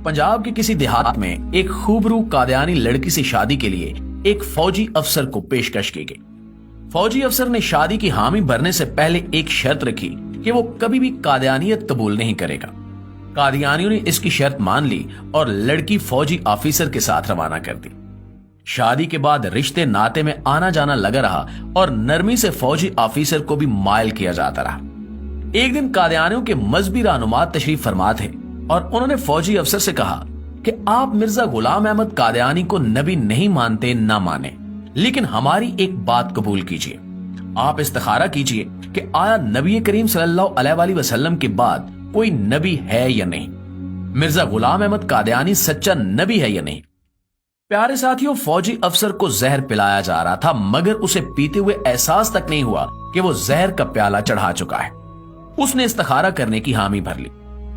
पंजाब के किसी देहात में एक खूबरू कादियानी लड़की से शादी के लिए एक फौजी अफसर को पेशकश की गई। फौजी अफसर ने शादी की हामी भरने से पहले एक शर्त रखी कि वो कभी भी कादियानियत कबूल नहीं करेगा। कादियानियों ने इसकी शर्त मान ली और लड़की फौजी ऑफिसर के साथ रवाना कर दी। शादी के बाद रिश्ते नाते में आना जाना लगा रहा और नरमी से फौजी ऑफिसर को भी मायल किया जाता रहा। एक दिन कादियानियों के मजहबी रहनुमा तशरीफ फरमा थे और उन्होंने फौजी अफसर से कहा कि आप मिर्जा गुलाम अहमद कादियानी को नबी नहीं मानते ना माने, लेकिन हमारी एक बात कबूल कीजिए। आप इस्तिखारा कीजिए कि आया नबी करीम सल्लल्लाहु अलैहि वसल्लम के बाद कोई नबी है या नहीं, मिर्जा गुलाम अहमद कादियानी सच्चा नबी है या नहीं। प्यारे साथियों, फौजी अफसर को जहर पिलाया जा रहा था, मगर उसे पीते हुए एहसास तक नहीं हुआ कि वो जहर का प्याला चढ़ा चुका है। उसने इस्तिखारा करने की हामी भर ली।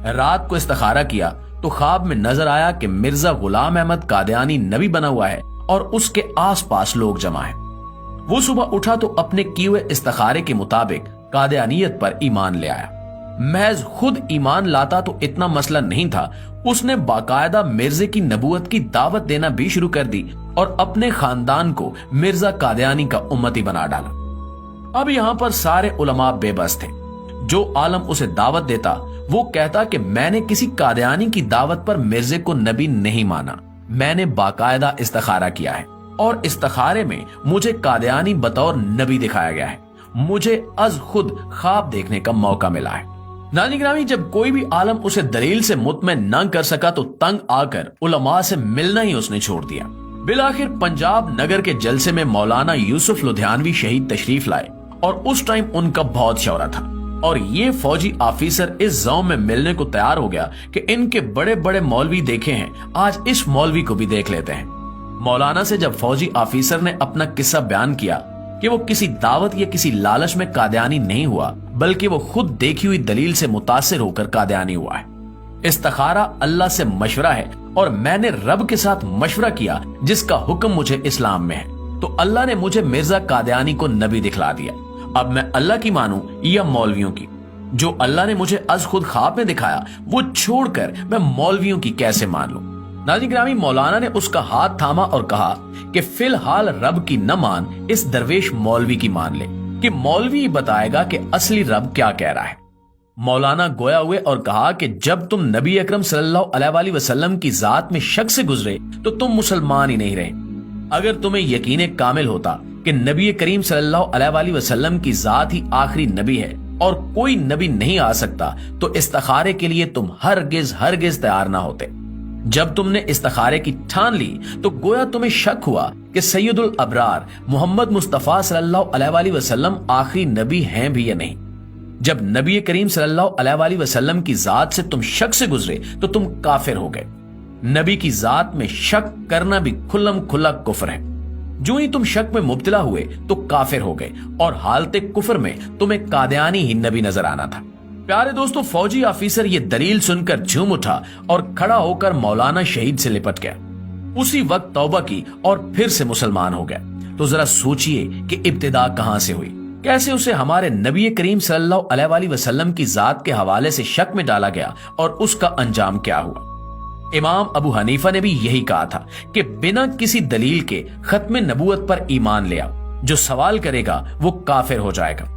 रात को इस्तिखारा किया तो ख्वाब में नजर आया कि मिर्जा गुलाम अहमद कादियानी नबी बना हुआ है और उसके आसपास लोग जमा है। वो सुबह उठा तो अपने किए हुए इस्तिखारे के मुताबिक कादियानियत पर ईमान ले आया। महज खुद ईमान लाता तो इतना मसला नहीं था, उसने बाकायदा मिर्जे की नबूवत की दावत देना भी शुरू कर दी और अपने खानदान को मिर्जा कादियानी का उम्मती बना डाला। अब यहाँ पर सारे उलमा बेबस थे। जो आलम उसे दावत देता वो कहता कि मैंने किसी कादियानी की दावत पर मिर्जे को नबी नहीं माना, मैंने बाकायदा इस्तिखारा किया है और इस्तिखारे में मुझे कादियानी बतौर नबी दिखाया गया है। मुझे अज खुद ख्वाब देखने का मौका मिला है। नाज़रीन गिरामी, जब कोई भी आलम उसे दलील से मुतमईन न कर सका तो तंग आकर उलमा से मिलना ही उसने छोड़ दिया। बिलाखिर पंजाब नगर के जलसे में मौलाना यूसुफ लुधियानवी शहीद तशरीफ लाए और उस टाइम उनका बहुत शौरा था और ये फौजी ऑफिसर इस ज़ौम में मिलने को तैयार हो गया कि इनके बड़े बड़े मौलवी देखे हैं, आज इस मौलवी को भी देख लेते हैं। मौलाना से जब फौजी ऑफिसर ने अपना किस्सा बयान किया कि वो किसी दावत या किसी लालच में कादियानी नहीं हुआ, बल्कि वो खुद देखी हुई दलील से मुतासिर होकर कादियानी हुआ है। इस्तिखारा अल्लाह से मशवरा है और मैंने रब के साथ मशवरा किया जिसका हुक्म मुझे इस्लाम में है, तो अल्लाह ने मुझे मिर्जा कादियानी को नबी दिखला दिया। अब मैं अल्लाह की मानूं या मौलवियों की? जो अल्लाह ने मुझे अज खुद ख्वाब में दिखाया वो छोड़कर मैं मौलवियों की कैसे मान लूं? नाज़रीन गिरामी, मौलाना ने उसका हाथ थामा और कहा कि फिलहाल रब की न मान, इस दरवेश मौलवी की मान ले कि मौलवी बताएगा कि असली रब क्या कह रहा है। मौलाना गोया हुए और कहा कि जब तुम नबी अकरम सल्लल्लाहु अलैहि वसल्लम की जात में शक से गुजरे तो तुम मुसलमान ही नहीं रहे। अगर तुम्हें यकीन कामिल होता कि नबी करीम सल्लल्लाहु अलैहि वसल्लम की जात ही आखिरी नबी है और कोई नबी नहीं आ सकता, तो इस्तिखारे के लिए तुम हरगिज तैयार ना होते। जब तुमने इस्तिखारे की ठान ली तो गोया तुम्हें शक हुआ कि सैयदुल अबरार मोहम्मद मुस्तफा सल्लल्लाहु अलैहि वसल्लम आखिरी नबी हैं भी या नहीं। जब नबी करीम सल्लल्लाहु अलैहि वसल्लम की जात से तुम शक से गुजरे तो तुम काफिर हो गए। नबी की जात में शक करना भी खुल्लम खुल्ला कुफ्र है। जो ही तुम शक में मुब्तला हुए तो काफिर हो गए और हालते कुफ्र में तुम्हें कादियानी ही नबी नजर आना था। प्यारे दोस्तों, फौजी ऑफिसर ये दलील सुनकर झूम उठा और खड़ा होकर मौलाना शहीद से लिपट गया। उसी वक्त तौबा की और फिर से मुसलमान हो गया। तो जरा सोचिए कि इब्तिदा कहां से हुई, कैसे उसे हमारे नबी करीम सल्लल्लाहु अलैहि वसल्लम की जात के हवाले से शक में डाला गया और उसका अंजाम क्या हुआ। इमाम अबू हनीफा ने भी यही कहा था कि बिना किसी दलील के खत्म नबूवत पर ईमान ले आओ, जो सवाल करेगा वो काफिर हो जाएगा।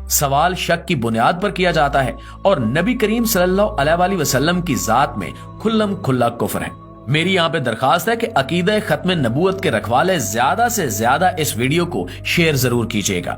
सवाल शक की बुनियाद पर किया जाता है और नबी करीम सल्लल्लाहु अलैहि वसल्लम की जात में खुल्लम खुल्ला कुफ्र है। मेरी यहाँ पे दरखास्त है कि अकीदा खत्म नबूवत के रखवाले ज्यादा से ज्यादा इस वीडियो को शेयर जरूर कीजिएगा।